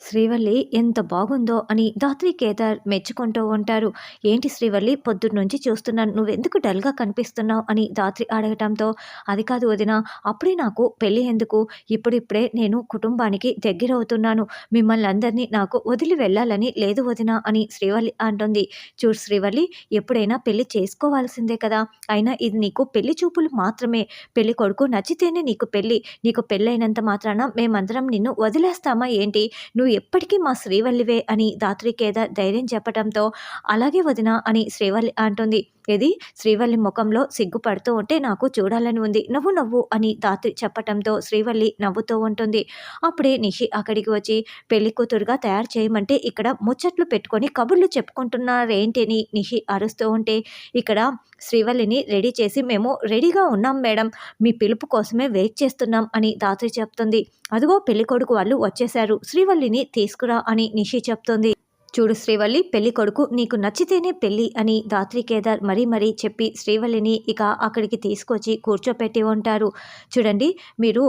శ్రీవల్లి ఎంత బాగుందో అని ధాత్రి, కేదార్ మెచ్చుకుంటూ ఉంటారు. ఏంటి శ్రీవల్లి పొద్దున్నుంచి చూస్తున్నాను. నువ్వెందుకు డల్‌గా కనిపిస్తున్నావు అని ధాత్రి అడగటంతో, అది కాదు వదినా, అప్పుడే నాకు పెళ్లి ఎందుకు? ఇప్పుడిప్పుడే నేను కుటుంబానికి దగ్గరవుతున్నాను. మిమ్మల్ని అందరినీ నాకు వదిలి వెళ్ళాలని లేదు వదినా అని శ్రీవల్లి అంటుంది. చూడు శ్రీవల్లి, ఎప్పుడైనా పెళ్లి చేసుకోవాల్సిందే కదా! అయినా ఇది నీకు పెళ్లి చూపులు మాత్రమే. పెళ్లి కొడుకు నచ్చితేనే నీకు పెళ్లి. నీకు పెళ్లయినంత మాత్రాన మేమందరం నిన్ను వదిలేస్తామా ఏంటి? నువ్వు ఎప్పటికీ మా శ్రీవల్లివే అని ధాత్రి, కేదార్ ధైర్యం చెప్పటంతో, అలాగే వదినా అని శ్రీవల్లి అంటుంది. ఇది శ్రీవల్లి ముఖంలో సిగ్గుపడుతూ ఉంటే నాకు చూడాలని ఉంది. నవ్వు నవ్వు అని ధాత్రి చెప్పటంతో శ్రీవల్లి నవ్వుతూ ఉంటుంది. అప్పుడే నిషి అక్కడికి వచ్చి పెళ్లి కూతురుగా తయారు చేయమంటే ఇక్కడ ముచ్చట్లు పెట్టుకొని కబుర్లు చెప్పుకుంటున్నారేంటి అని నిషి అరుస్తూ ఉంటే, ఇక్కడ శ్రీవల్లిని రెడీ చేసి మేము రెడీగా ఉన్నాం మేడం, మీ పిలుపు కోసమే వెయిట్ చేస్తున్నాం అని ధాత్రి చెప్తుంది. అదిగో పెళ్ళికొడుకు వాళ్ళు వచ్చేశారు, శ్రీవల్లిని తీసుకురా అని నిషి చెప్తుంది. చూడు శ్రీవల్లి, పెళ్లి కొడుకు నీకు నచ్చితేనే పెళ్ళి అని ధాత్రి, కేదార్ మరీ మరీ చెప్పి శ్రీవల్లిని ఇక అక్కడికి తీసుకొచ్చి కూర్చోపెట్టి ఉంటారు. చూడండి, మీరు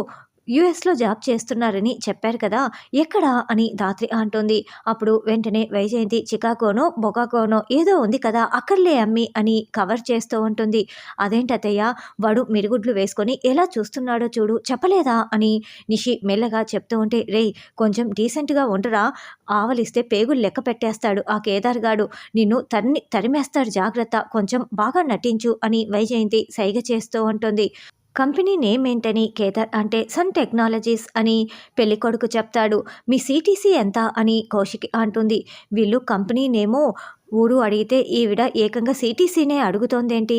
యుఎస్లో జాబ్ చేస్తున్నారని చెప్పారు కదా, ఎక్కడా అని ధాత్రి అంటుంది. అప్పుడు వెంటనే వైజయంతి చికాగోనో బొకాగోనో ఏదో ఉంది కదా, అక్కర్లే అమ్మి అని కవర్ చేస్తూ ఉంటుంది. అదేంటత్తయ్య, వాడు మిరుగుడ్లు వేసుకొని ఎలా చూస్తున్నాడో చూడు, చెప్పలేదా అని నిషి మెల్లగా చెప్తూ ఉంటే, రేయ్ కొంచెం డీసెంట్గా ఉండరా, ఆవలిస్తే పేగులు లెక్క పెట్టేస్తాడు ఆ కేదార్ గాడు, నిన్ను తరిమేస్తాడు, జాగ్రత్త, కొంచెం బాగా నటించు అని వైజయంతి సైగ చేస్తూ ఉంటుంది. కంపెనీ నేమ్ ఏంటని కేదార్ అంటే సన్ టెక్నాలజీస్ అని పెళ్ళికొడుకు చెప్తాడు. మీ సిటీసీ ఎంత అని కౌశిక్ అంటుంది. వీళ్ళు కంపెనీ నేమో ఊరు అడిగితే ఈవిడ ఏకంగా సిటీసీనే అడుగుతోందేంటి,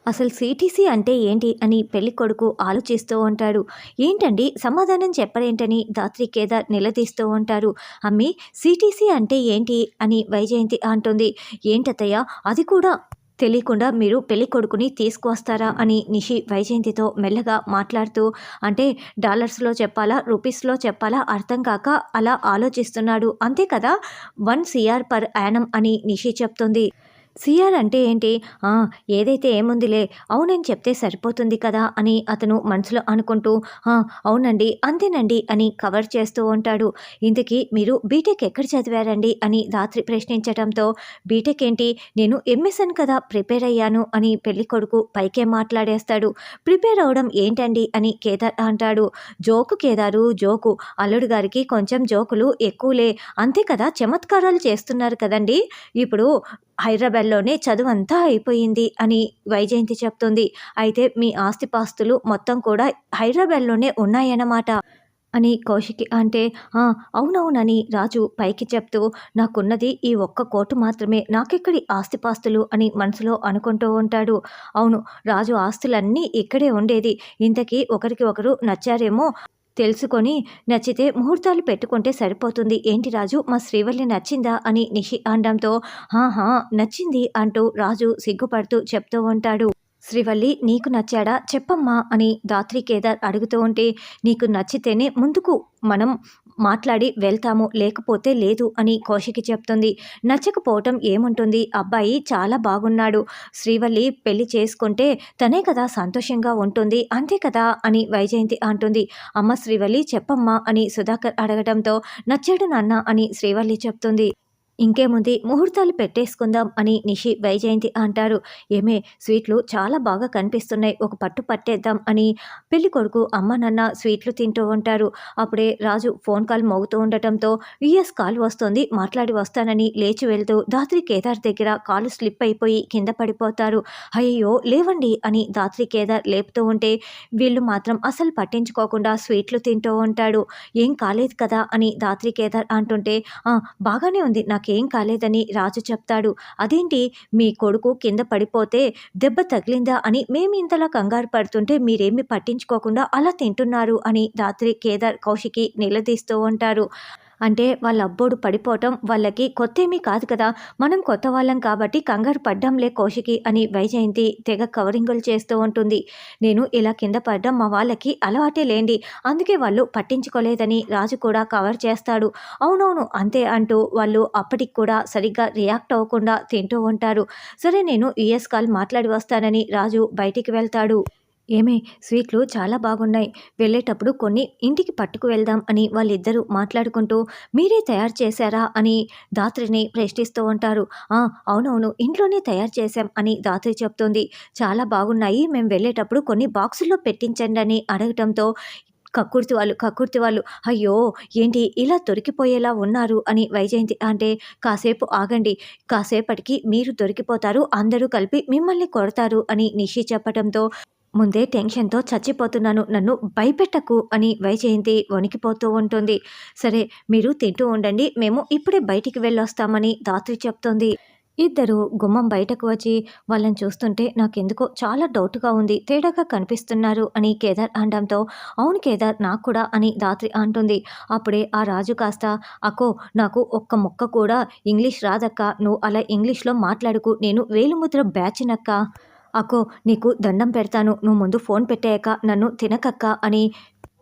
అసలు సిటీసీ అంటే ఏంటి అని పెళ్ళికొడుకు ఆలోచిస్తూ ఉంటాడు. ఏంటండి సమాధానం చెప్పరేంటని ధాత్రి, కేదార్ నిలదీస్తూ ఉంటారు. అమ్మి, సిటీసీ అంటే ఏంటి అని వైజయంతి అంటుంది. ఏంటత్తయ్య, అది కూడా తెలియకుండా మీరు పెళ్లి కొడుకుని తీసుకువస్తారా అని నిషి వైజయంతితో మెల్లగా మాట్లాడుతూ, అంటే డాలర్స్లో చెప్పాలా రూపీస్లో చెప్పాలా అర్థం కాక అలా ఆలోచిస్తున్నాడు, అంతే కదా, 1 CR పర్ యానం అని నిషి చెప్తుంది. సిఆర్ అంటే ఏంటి? ఏదైతే ఏముందిలే, అవునని చెప్తే సరిపోతుంది కదా అని అతను మనసులో అనుకుంటూ, అవునండి అంతేనండి అని కవర్ చేస్తూ ఉంటాడు. ఇంతకీ మీరు బీటెక్ ఎక్కడ చదివారండి అని ధాత్రి ప్రశ్నించడంతో, బీటెక్ ఏంటి, నేను ఎంఎస్ఎన్ కదా ప్రిపేర్ అయ్యాను అని పెళ్లి కొడుకు పైకే మాట్లాడేస్తాడు. ప్రిపేర్ అవడం ఏంటండి అని కేదార్ అంటాడు. జోకు కేదారు, జోకు, అల్లుడు గారికి కొంచెం జోకులు ఎక్కువలే, అంతే కదా, చమత్కారాలు చేస్తున్నారు కదండి, ఇప్పుడు హైదరాబాద్లోనే చదువంతా అయిపోయింది అని వైజయంతి చెప్తుంది. అయితే మీ ఆస్తిపాస్తులు మొత్తం కూడా హైదరాబాద్లోనే ఉన్నాయన్నమాట అని కౌశికి అంటే, అవునవునని రాజు పైకి చెప్తూ, నాకున్నది ఈ 1 కోటు మాత్రమే, నాకెక్కడి ఆస్తిపాస్తులు అని మనసులో అనుకుంటూ ఉంటాడు. అవును, రాజు ఆస్తులన్నీ ఇక్కడే ఉండేది, ఇంతకీ ఒకరికి ఒకరు నచ్చారేమో తెలుసుకొని నచ్చితే ముహూర్తాలు పెట్టుకుంటే సరిపోతుంది. ఏంటి రాజు, మా శ్రీవల్లి నచ్చిందా అని నిషి అనడంతో, నచ్చింది అంటూ రాజు సిగ్గుపడుతూ చెప్తూ ఉంటాడు. శ్రీవల్లి, నీకు నచ్చాడా చెప్పమ్మా అని ధాత్రి, కేదార్ అడుగుతూ ఉంటే, నీకు నచ్చితేనే ముందుకు మనం మాట్లాడి వెళ్తాము, లేకపోతే లేదు అని కౌశికి చెప్తుంది. నచ్చకపోవటం ఏముంటుంది, అబ్బాయి చాలా బాగున్నాడు, శ్రీవల్లి పెళ్లి చేసుకుంటే తనే కదా సంతోషంగా ఉంటుంది, అంతే కదా అని వైజయంతి అంటుంది. అమ్మ శ్రీవల్లి చెప్పమ్మా అని సుధాకర్ అడగటంతో, నచ్చాడు నాన్న అని శ్రీవల్లి చెప్తుంది. ఇంకేముంది, ముహూర్తాలు పెట్టేసుకుందాం అని నిషి వైజయంతి అంటారు. ఏమే, స్వీట్లు చాలా బాగా కనిపిస్తున్నాయి, ఒక పట్టు పట్టేద్దాం అని పెళ్లి కొడుకు అమ్మ నాన్న స్వీట్లు తింటూ ఉంటారు. అప్పుడే రాజు ఫోన్ కాల్ మోగుతూ ఉండటంతో, యుఎస్ కాల్ వస్తుంది, మాట్లాడి వస్తానని లేచి వెళ్తూ ధాత్రి, కేదార్ దగ్గర కాలు స్లిప్ అయిపోయి కింద పడిపోతారు. అయ్యో లేవండి అని ధాత్రి, కేదార్ లేపుతూ ఉంటే, వీళ్ళు మాత్రం అసలు పట్టించుకోకుండా స్వీట్లు తింటూ ఉంటాడు. ఏం కాలేదు కదా అని ధాత్రి, కేదార్ అంటుంటే, బాగానే ఉంది, నాకేం కాలేదని రాజు చెప్తాడు. అదేంటి, మీ కొడుకు కింద పడిపోతే దెబ్బ తగిలిందా అని మేము ఇంతలా కంగారు పడుతుంటే మీరేమి పట్టించుకోకుండా అలా తింటున్నారు అని ధాత్రి, కేదార్, కౌశికి నిలదీస్తూ ఉంటారు. అంటే వాళ్ళ అబ్బోడు పడిపోవటం వాళ్ళకి కొత్తేమీ కాదు కదా, మనం కొత్త వాళ్ళం కాబట్టి కంగారు పడ్డంలే కౌశికి అని వైజయంతి తెగ కవరింగులు చేస్తూ ఉంటుంది. నేను ఇలా కింద పడ్డం మా వాళ్ళకి అలవాటే లేండి, అందుకే వాళ్ళు పట్టించుకోలేదని రాజు కూడా కవర్ చేస్తాడు. అవునవును అంతే అంటూ వాళ్ళు అప్పటికి కూడా సరిగ్గా రియాక్ట్ అవ్వకుండా తింటూ ఉంటారు. సరే, నేను యుఎస్ కాల్ మాట్లాడి వస్తానని రాజు బయటికి వెళ్తాడు. ఏమే స్వీట్లు చాలా బాగున్నాయి. వెళ్ళేటప్పుడు కొన్ని ఇంటికి పట్టుకు వెళ్దాం అని వాళ్ళిద్దరూ మాట్లాడుకుంటూ మీరే తయారు చేశారా అని ధాత్రిని ప్రశ్నిస్తూ ఉంటారు. ఆ! అవునవును. ఇంట్లోనే తయారు చేశాం అని ధాత్రి చెప్తుంది. చాలా బాగున్నాయి. మేము వెళ్ళేటప్పుడు కొన్ని బాక్సుల్లో పెట్టించండి అని అడగటంతో కక్కుర్తి వాళ్ళు అయ్యో! ఏంటి ఇలా దొరికిపోయేలా ఉన్నారు అని వైజయంతి అంటే కాసేపు ఆగండి. కాసేపటికి మీరు దొరికిపోతారు. అందరూ కలిపి మిమ్మల్ని కొడతారు అని నిషి చెప్పటంతో ముందే టెన్షన్‌తో చచ్చిపోతున్నాను. నన్ను భయపెట్టకు అని వైజయంతి వణికిపోతూ ఉంటుంది. సరే మీరు తింటూ ఉండండి. మేము ఇప్పుడే బయటికి వెళ్ళొస్తామని ధాత్రి చెప్తుంది. ఇద్దరు గుమ్మం బయటకు వచ్చి వాళ్ళని చూస్తుంటే నాకెందుకో చాలా డౌట్‌గా ఉంది. తేడాగా కనిపిస్తున్నారు అని కేదార్ అనడంతో అవును కేదార్ నాకు కూడా అని ధాత్రి అంటుంది. అప్పుడే ఆ రాజు కాస్త అక్కో నాకు ఒక్క ముక్క కూడా ఇంగ్లీష్ రాదక్కా. నువ్వు అలా ఇంగ్లీష్‌లో మాట్లాడకు. నేను వేలిముద్ర బ్యాచినక్కా. అక్కో నీకు దండం పెడతాను. నువ్వు ముందు ఫోన్ పెట్టేయక నన్ను తినకక్కా అని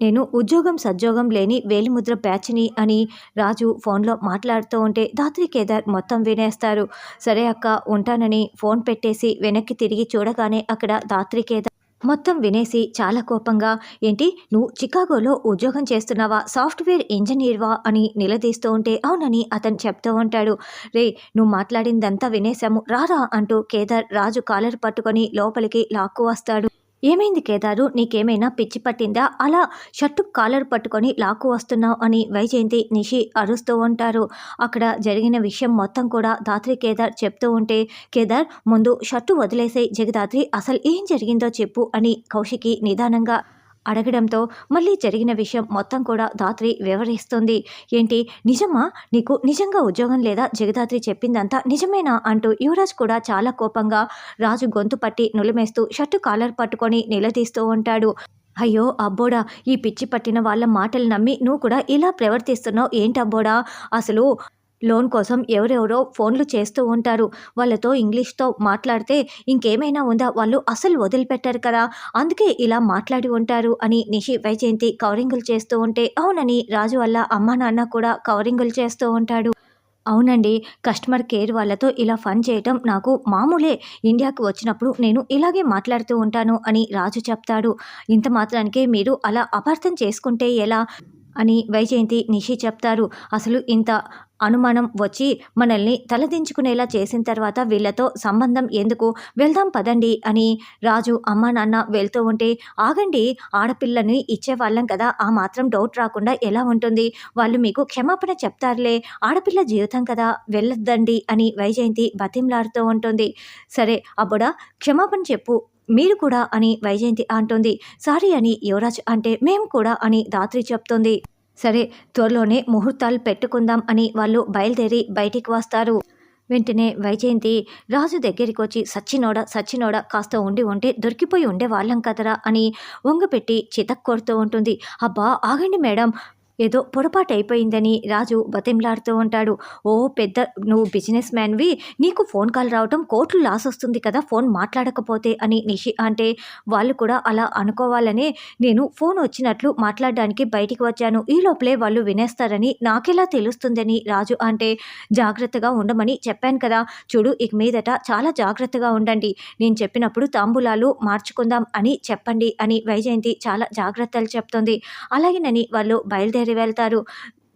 నేను ఉద్యోగం సద్యోగం లేని వేలిముద్ర బ్యాచ్‌ని అని రాజు ఫోన్‌లో మాట్లాడుతూ ఉంటే ధాత్రి, కేదార్ మొత్తం వినేస్తారు. సరే అక్క ఉంటానని ఫోన్ పెట్టేసి వెనక్కి తిరిగి చూడగానే అక్కడ ధాత్రి, కేదార్ మొత్తం వినేసి చాలా కోపంగా ఏంటి నువ్వు చికాగోలో ఉద్యోగం చేస్తున్నావా? సాఫ్ట్‌వేర్ ఇంజినీర్‌వా? అని నిలదీస్తూ ఉంటే అవునని అతను చెప్తూ ఉంటాడు. రేయ్! నువ్వు మాట్లాడిందంతా వినేశాము రారా అంటూ కేదార్ రాజు కాలర్ పట్టుకొని లోపలికి లాక్కు వస్తాడు. ఏమైంది కేదారు నీకేమైనా పిచ్చి పట్టిందా? అలా షర్టు కాలర్ పట్టుకొని లాక్కు వస్తున్నావు అని వైజయంతి, నిషి అరుస్తూ ఉంటారు. అక్కడ జరిగిన విషయం మొత్తం కూడా ధాత్రి, కేదార్ చెప్తూ ఉంటే కేదార్ ముందు షర్టు వదిలేసేయ్ జగదాత్రి అసలు ఏం జరిగిందో చెప్పు అని కౌశికి నిదానంగా అడగడంతో మళ్ళీ జరిగిన విషయం మొత్తం కూడా ధాత్రి వివరిస్తుంది. ఏంటి నిజమా? నీకు నిజంగా ఉద్యోగం లేదా? జగదాత్రి చెప్పిందంతా నిజమేనా? అంటూ యువరాజ్ కూడా చాలా కోపంగా రాజు గొంతు పట్టి నులిమేస్తూ షర్టు కాలర్ పట్టుకొని నిలదీస్తూ ఉంటాడు. అయ్యో అబ్బోడా! ఈ పిచ్చి పట్టిన వాళ్ళ మాటలు నమ్మి నువ్వు కూడా ఇలా ప్రవర్తిస్తున్నావు ఏంటబ్బోడా! అసలు లోన్ కోసం ఎవరెవరో ఫోన్లు చేస్తూ ఉంటారు. వాళ్ళతో ఇంగ్లీష్‌తో మాట్లాడితే ఇంకేమైనా ఉందా? వాళ్ళు అస్సలు వదిలిపెట్టరు కదా! అందుకే ఇలా మాట్లాడి ఉంటారు అని నిషి, వైజయంతి కవరింగులు చేస్తూ ఉంటే అవునని రాజు వాళ్ళ అమ్మా, నాన్న కూడా కవరింగులు చేస్తూ ఉంటాడు. అవునండి. కస్టమర్ కేర్ వాళ్ళతో ఇలా ఫన్ చేయటం నాకు మామూలే. ఇండియాకి వచ్చినప్పుడు నేను ఇలాగే మాట్లాడుతూ ఉంటాను అని రాజు చెప్తాడు. ఇంత మాత్రానికే మీరు అలా అపార్థం చేసుకుంటే ఎలా? అని వైజయంతి, నిషి చెప్తారు. అసలు ఇంత అనుమానం వచ్చి మనల్ని తలదించుకునేలా చేసిన తర్వాత వీళ్ళతో సంబంధం ఎందుకు? వెళ్దాం పదండి అని రాజు, అమ్మా, నాన్న వెళ్తూ ఉంటే ఆగండి ఆడపిల్లని ఇచ్చేవాళ్ళం కదా! ఆ మాత్రం డౌట్ రాకుండా ఎలా ఉంటుంది? వాళ్ళు మీకు క్షమాపణ చెప్తారులే. ఆడపిల్ల జీవితం కదా! వెళ్ళొద్దండి అని వైజయంతి బతిమలాడుతూ ఉంటుంది. సరే అబ్బుడా క్షమాపణ చెప్పు మీరు కూడా అని వైజయంతి అంటుంది. సారీ అని యువరాజ్ అంటే మేము కూడా అని ధాత్రి చెప్తుంది. సరే త్వరలోనే ముహూర్తాలు పెట్టుకుందాం అని వాళ్ళు బయలుదేరి బయటికి వస్తారు. వెంటనే వైజయంతి రాజు దగ్గరికొచ్చి సచ్చినోడా సచ్చినోడా కాస్త ఉండి ఉంటే దొరికిపోయి ఉండేవాళ్ళం కదరా అని వంగపెట్టి చితక్కొడుతూ ఉంటుంది. అబ్బా ఆగండి మేడం ఏదో పొరపాటయిపోయిందని రాజు బతిమలాడుతూ ఉంటాడు. ఓ పెద్ద నువ్వు బిజినెస్ మ్యాన్‌వి నీకు ఫోన్ కాల్ రావటం కోట్లు లాసొస్తుంది కదా! ఫోన్ మాట్లాడకపోతే అని నిషి అంటే వాళ్ళు కూడా అలా అనుకోవాలనే నేను ఫోన్ వచ్చినట్లు మాట్లాడడానికి బయటికి వచ్చాను. ఈ లోపలే వాళ్ళు వినేస్తారని నాకెలా తెలుస్తుందని రాజు అంటే జాగ్రత్తగా ఉండమని చెప్పాను కదా! చూడు ఇక మీదట చాలా జాగ్రత్తగా ఉండండి. నేను చెప్పినప్పుడు తాంబూలాలు మార్చుకుందాం అని చెప్పండి అని వైజయంతి చాలా జాగ్రత్తలు చెప్తుంది. అలాగేనని వాళ్ళు బయలుదేరి వెళ్తారు.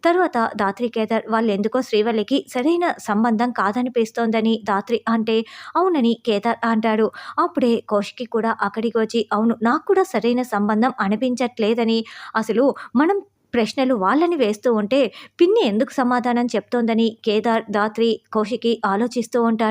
తరువాత ధాత్రి, కేదార్ వాళ్ళెందుకో శ్రీవల్లికి సరైన సంబంధం కాదనిపిస్తోందని ధాత్రి అంటే అవునని కేదార్ అంటాడు. అప్పుడే కౌశికి కూడా అక్కడికి వచ్చి అవును నాకు కూడా సరైన సంబంధం అనిపించట్లేదని అసలు మనం ప్రశ్నలు వాళ్ళని వేస్తూ ఉంటే పిన్ని ఎందుకు సమాధానం చెప్తోందని కేదార్, ధాత్రి, కౌశికి ఆలోచిస్తూ ఉంటారు.